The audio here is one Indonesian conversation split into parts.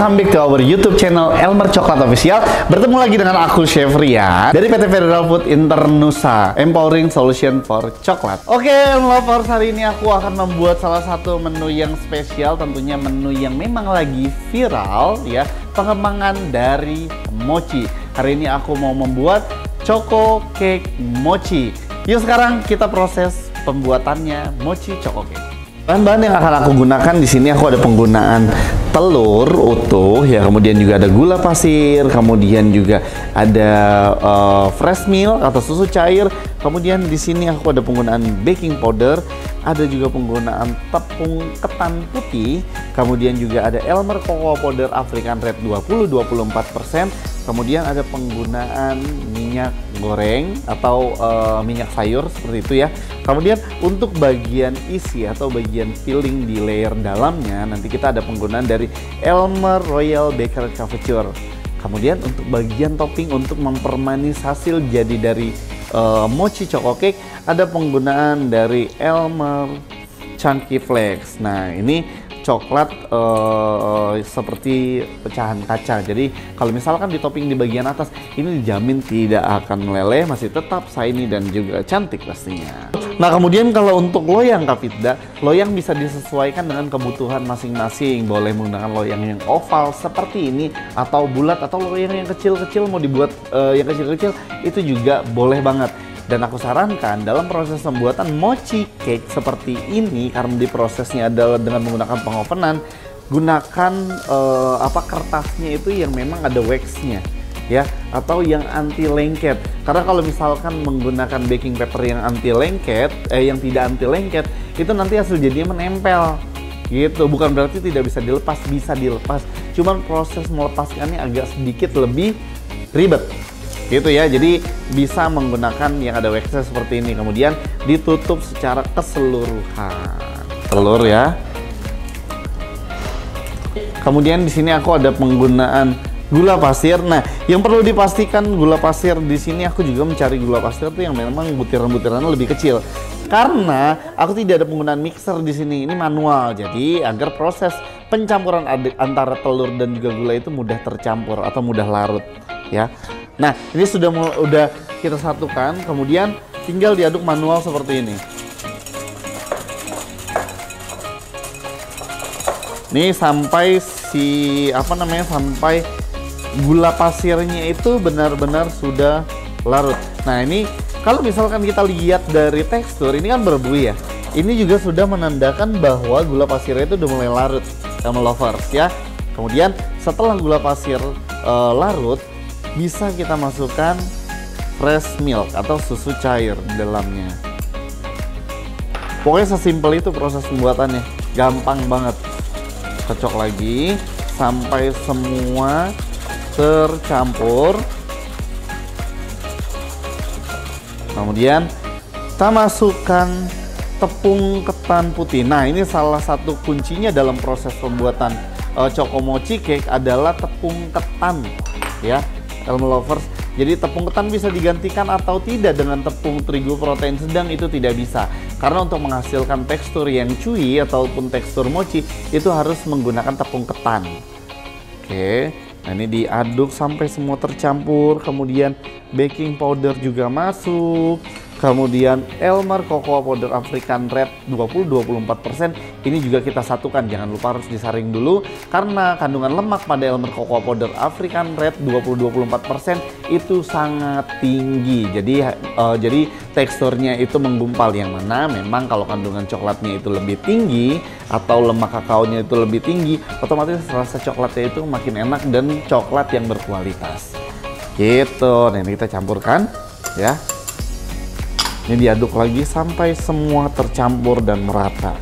welcome back to our YouTube channel Elmer Coklat Official. Bertemu lagi dengan aku Chef Rian dari PT Federal Food Internusa, Empowering Solution for Coklat. Oke, lovers, hari ini aku akan membuat salah satu menu yang spesial, tentunya menu yang memang lagi viral ya, pengembangan dari mochi. Hari ini aku mau membuat choco cake mochi. Yuk sekarang kita proses pembuatannya mochi choco cake. Bahan-bahan yang akan aku gunakan di sini, aku ada penggunaan telur utuh ya, kemudian juga ada gula pasir, kemudian juga ada fresh milk atau susu cair, kemudian di sini aku ada penggunaan baking powder, ada juga penggunaan tepung ketan putih, kemudian juga ada Elmer Cocoa Powder African Red 20-24%, kemudian ada penggunaan minyak goreng atau minyak sayur seperti itu ya. Kemudian untuk bagian isi atau bagian filling di layer dalamnya, nanti kita ada penggunaan dari Elmer Royal Baker Couverture. Kemudian untuk bagian topping untuk mempermanis hasil jadi dari mochi choco cake, ada penggunaan dari Elmer Chunky Flakes. Nah, ini coklat seperti pecahan kaca. Jadi kalau misalkan di topping di bagian atas, ini dijamin tidak akan meleleh, masih tetap shiny dan juga cantik pastinya. Nah, kemudian kalau untuk loyang Kak Fitda, loyang bisa disesuaikan dengan kebutuhan masing-masing. Boleh menggunakan loyang yang oval seperti ini, atau bulat, atau loyang yang kecil-kecil mau dibuat yang kecil-kecil itu juga boleh banget. Dan aku sarankan dalam proses pembuatan mochi cake seperti ini, karena di prosesnya adalah dengan menggunakan pengovenan, gunakan kertasnya itu yang memang ada waxnya ya, atau yang anti lengket. Karena kalau misalkan menggunakan baking paper yang anti lengket, yang tidak anti lengket, itu nanti hasil jadinya menempel gitu. Bukan berarti tidak bisa dilepas, bisa dilepas, cuman proses melepaskannya agak sedikit lebih ribet gitu ya. Jadi bisa menggunakan yang ada waxnya seperti ini, kemudian ditutup secara keseluruhan telur ya. Kemudian di sini aku ada penggunaan gula pasir. Nah, yang perlu dipastikan gula pasir di sini, aku juga mencari gula pasir tuh yang memang butiran-butirannya lebih kecil. Karena aku tidak ada penggunaan mixer di sini, ini manual. Jadi agar proses pencampuran antara telur dan juga gula itu mudah tercampur atau mudah larut ya. Nah, ini sudah kita satukan, kemudian tinggal diaduk manual seperti ini. Nih sampai sampai gula pasirnya itu benar-benar sudah larut. Nah, ini kalau misalkan kita lihat dari tekstur, ini kan berbuih ya. Ini juga sudah menandakan bahwa gula pasirnya itu udah mulai larut, sama lovers ya. Kemudian setelah gula pasir larut, bisa kita masukkan fresh milk atau susu cair di dalamnya. Pokoknya sesimpel itu proses pembuatannya, gampang banget. Kocok lagi sampai semua tercampur. Kemudian kita masukkan tepung ketan putih. Nah, ini salah satu kuncinya dalam proses pembuatan choco mochi cake adalah tepung ketan ya, Elmer lovers. Jadi tepung ketan bisa digantikan atau tidak dengan tepung terigu protein sedang, itu tidak bisa. Karena untuk menghasilkan tekstur yang chewy ataupun tekstur mochi itu harus menggunakan tepung ketan. Oke, nah ini diaduk sampai semua tercampur, kemudian baking powder juga masuk. Kemudian Elmer Cocoa Powder African Red 20-24%, ini juga kita satukan. Jangan lupa harus disaring dulu, karena kandungan lemak pada Elmer Cocoa Powder African Red 20-24% itu sangat tinggi. Jadi teksturnya itu menggumpal, yang mana memang kalau kandungan coklatnya itu lebih tinggi atau lemak kakaonya itu lebih tinggi, otomatis rasa coklatnya itu makin enak dan coklat yang berkualitas gitu. Nah, ini kita campurkan ya. Ini diaduk lagi sampai semua tercampur dan merata.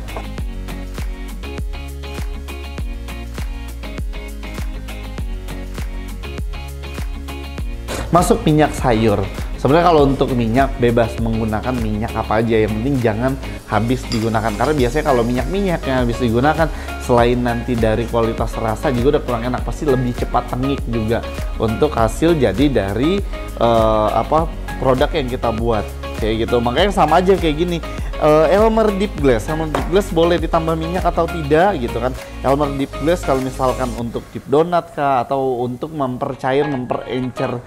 Masuk minyak sayur. Sebenarnya kalau untuk minyak bebas menggunakan minyak apa aja, yang penting jangan habis digunakan. Karena biasanya kalau minyak yang habis digunakan, selain nanti dari kualitas rasa juga udah kurang enak, pasti lebih cepat tengik juga untuk hasil jadi dari produk yang kita buat. Kayak gitu. Makanya sama aja kayak gini, Elmer Deep Glaze. Elmer Deep Glaze boleh ditambah minyak atau tidak gitu kan. Elmer Deep Glaze kalau misalkan untuk deep donat kah atau untuk memperencer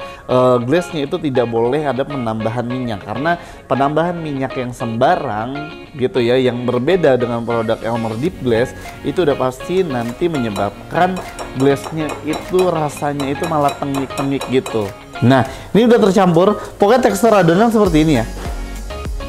glaze-nya itu tidak boleh ada penambahan minyak, karena penambahan minyak yang sembarang gitu ya, yang berbeda dengan produk Elmer Deep Glaze itu udah pasti nanti menyebabkan glaze-nya itu rasanya itu malah tengik-tengik gitu. Nah, ini udah tercampur, pokoknya tekstur adonan seperti ini ya.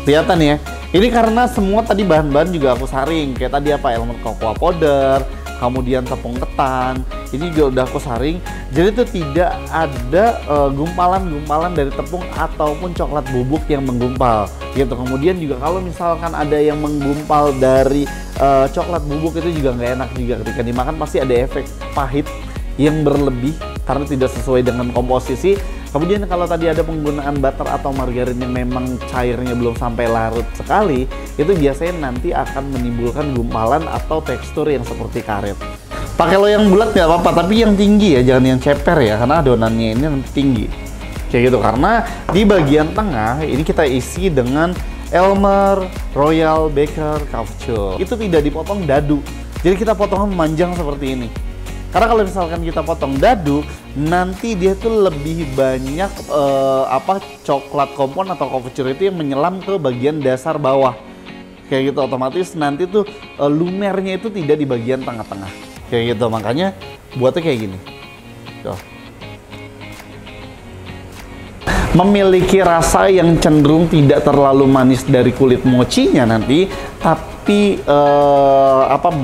Kelihatan ya. Ini karena semua tadi bahan-bahan juga aku saring, kayak tadi apa, elemen cocoa powder, kemudian tepung ketan, ini juga udah aku saring. Jadi itu tidak ada gumpalan-gumpalan dari tepung ataupun coklat bubuk yang menggumpal gitu. Kemudian juga kalau misalkan ada yang menggumpal dari coklat bubuk itu juga nggak enak juga ketika dimakan, pasti ada efek pahit yang berlebih karena tidak sesuai dengan komposisi. Kemudian kalau tadi ada penggunaan butter atau margarin yang memang cairnya belum sampai larut sekali, itu biasanya nanti akan menimbulkan gumpalan atau tekstur yang seperti karet. Pakai loyang bulat nggak apa-apa, tapi yang tinggi ya, jangan yang ceper ya, karena adonannya ini nanti tinggi. Kayak gitu, karena di bagian tengah ini kita isi dengan Elmer Royal Baker Couture. Itu tidak dipotong dadu, jadi kita potongan memanjang seperti ini. Karena kalau misalkan kita potong dadu, nanti dia tuh lebih banyak coklat kompon atau couverture itu yang menyelam ke bagian dasar bawah. Kayak gitu, otomatis nanti tuh lumernya itu tidak di bagian tengah-tengah. Kayak gitu, makanya buatnya kayak gini. Tuh. Memiliki rasa yang cenderung tidak terlalu manis dari kulit mochinya nanti, tapi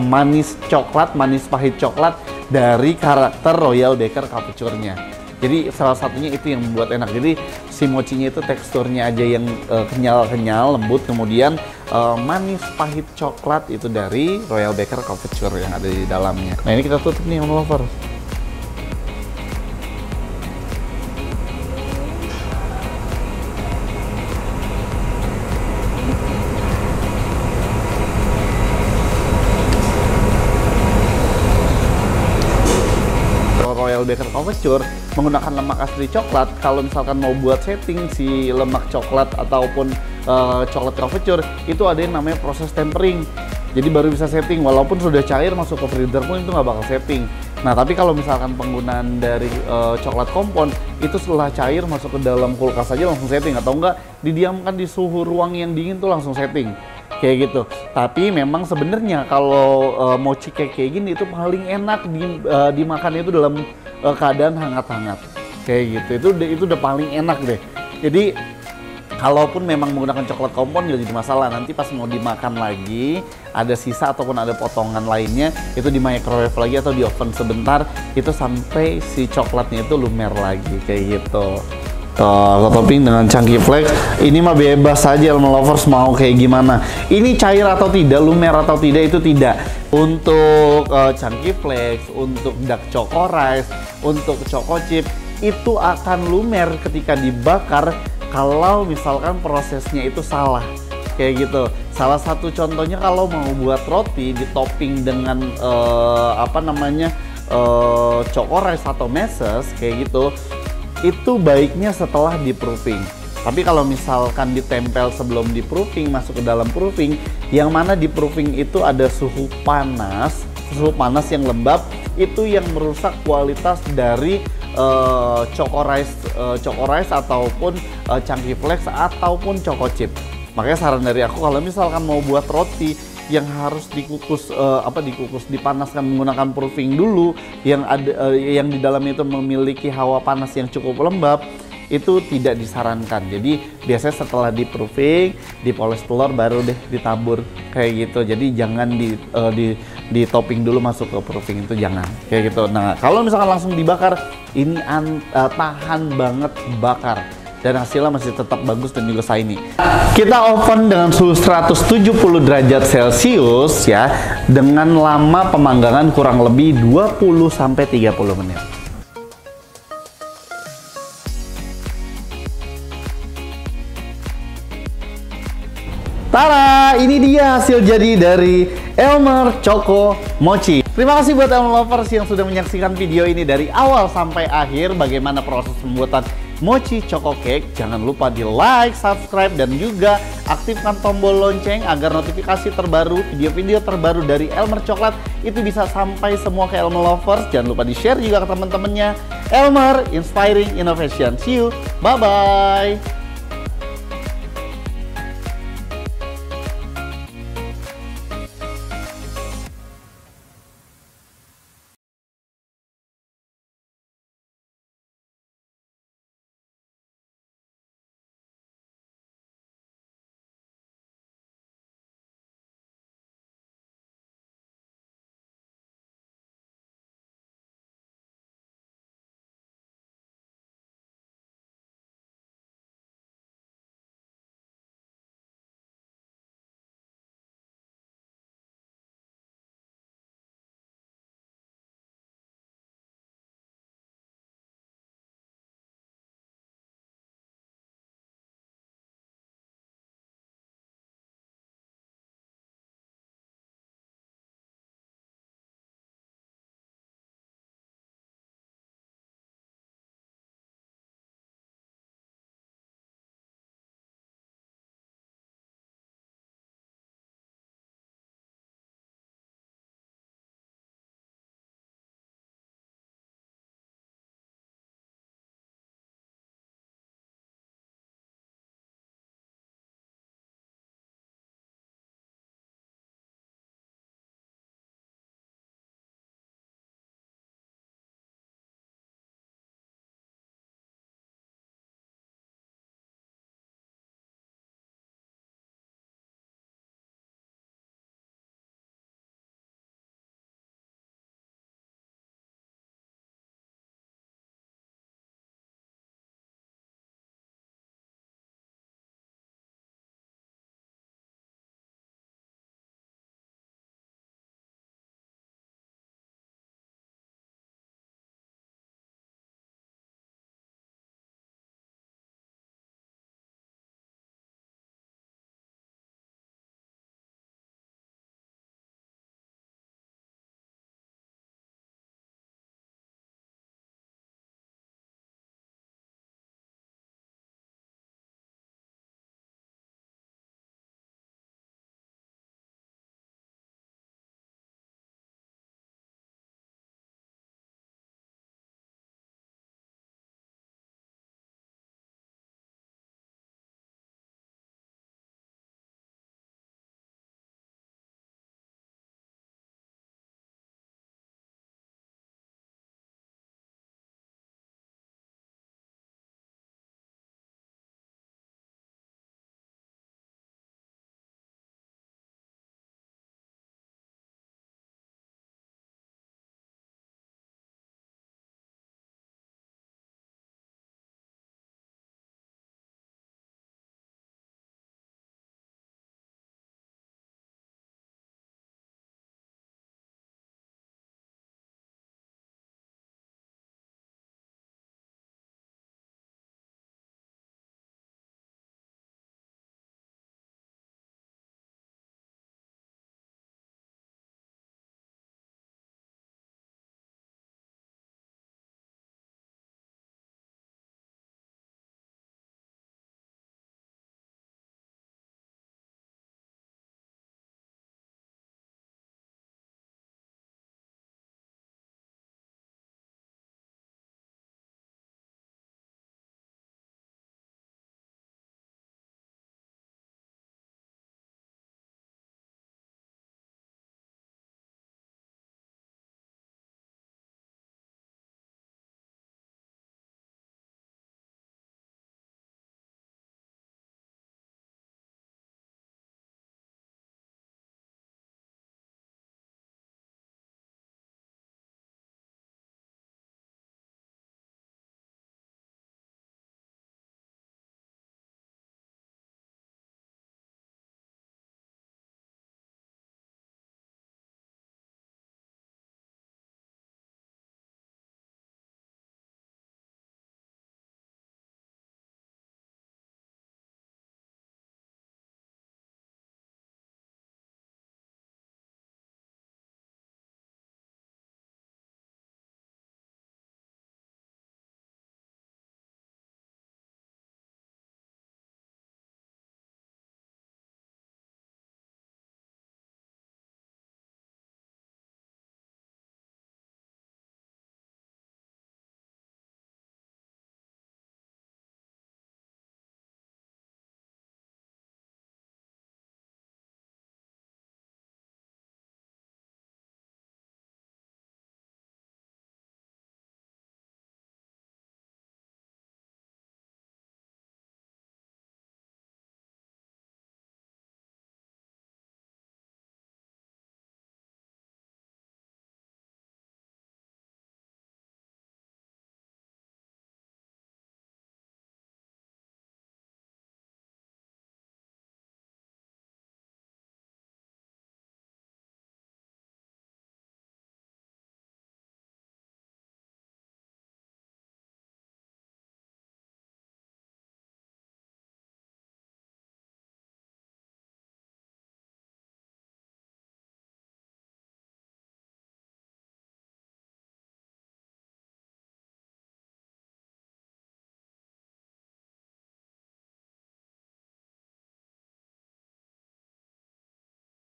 manis coklat, manis pahit coklat dari karakter Royal Baker Couture-nya. Jadi salah satunya itu yang membuat enak. Jadi si mochinya itu teksturnya aja yang kenyal-kenyal, lembut, kemudian manis pahit coklat itu dari Royal Baker Couture yang ada di dalamnya. Nah, ini kita tutup nih, Om Lover. Royal Baker Couture menggunakan lemak asli coklat. Kalau misalkan mau buat setting si lemak coklat ataupun coklat couture, itu ada yang namanya proses tempering. Jadi baru bisa setting, walaupun sudah cair masuk ke freezer pun itu nggak bakal setting. Nah, tapi kalau misalkan penggunaan dari coklat kompon, itu setelah cair masuk ke dalam kulkas aja langsung setting, atau enggak didiamkan di suhu ruang yang dingin tuh langsung setting. Kayak gitu. Tapi memang sebenarnya kalau mochi kayak gini itu paling enak dimakan itu dalam keadaan hangat-hangat. Kayak gitu. Itu udah paling enak deh. Jadi kalaupun memang menggunakan coklat kompon nggak jadi masalah, nanti pas mau dimakan lagi ada sisa ataupun ada potongan lainnya, itu di microwave lagi atau di oven sebentar, itu sampai si coklatnya itu lumer lagi kayak gitu. Tuh, topping dengan Chunky Flakes. Ini mah bebas saja Elmer Lovers mau kayak gimana. Ini cair atau tidak, lumer atau tidak, itu tidak. Untuk Chunky Flakes, untuk dark choco rice, untuk choco chip, itu akan lumer ketika dibakar kalau misalkan prosesnya itu salah. Kayak gitu. Salah satu contohnya kalau mau buat roti di topping dengan choco rice atau meses kayak gitu, itu baiknya setelah di-proofing. Tapi kalau misalkan ditempel sebelum di-proofing, masuk ke dalam proofing, yang mana di-proofing itu ada suhu panas yang lembab, itu yang merusak kualitas dari choco rice ataupun Chunky Flakes ataupun choco chip. Makanya saran dari aku, kalau misalkan mau buat roti yang harus dikukus dipanaskan menggunakan proofing dulu, yang di dalamnya itu memiliki hawa panas yang cukup lembab, itu tidak disarankan. Jadi biasanya setelah di proofing, dipoles telur baru deh ditabur kayak gitu. Jadi jangan di topping dulu masuk ke proofing, itu jangan kayak gitu. Nah, kalau misalkan langsung dibakar, ini tahan banget bakar dan hasilnya masih tetap bagus dan juga shiny. Kita oven dengan suhu 170 derajat Celcius ya, dengan lama pemanggangan kurang lebih 20-30 menit. Tada, ini dia hasil jadi dari Elmer Choco Mochi. Terima kasih buat Elmer Lovers yang sudah menyaksikan video ini dari awal sampai akhir, bagaimana proses pembuatan Mochi Choco Cake. Jangan lupa di like, subscribe, dan juga aktifkan tombol lonceng agar notifikasi terbaru, video-video terbaru dari Elmer Coklat itu bisa sampai semua ke Elmer Lovers. Jangan lupa di-share juga ke teman-temannya. Elmer, Inspiring Innovation. See you, bye-bye.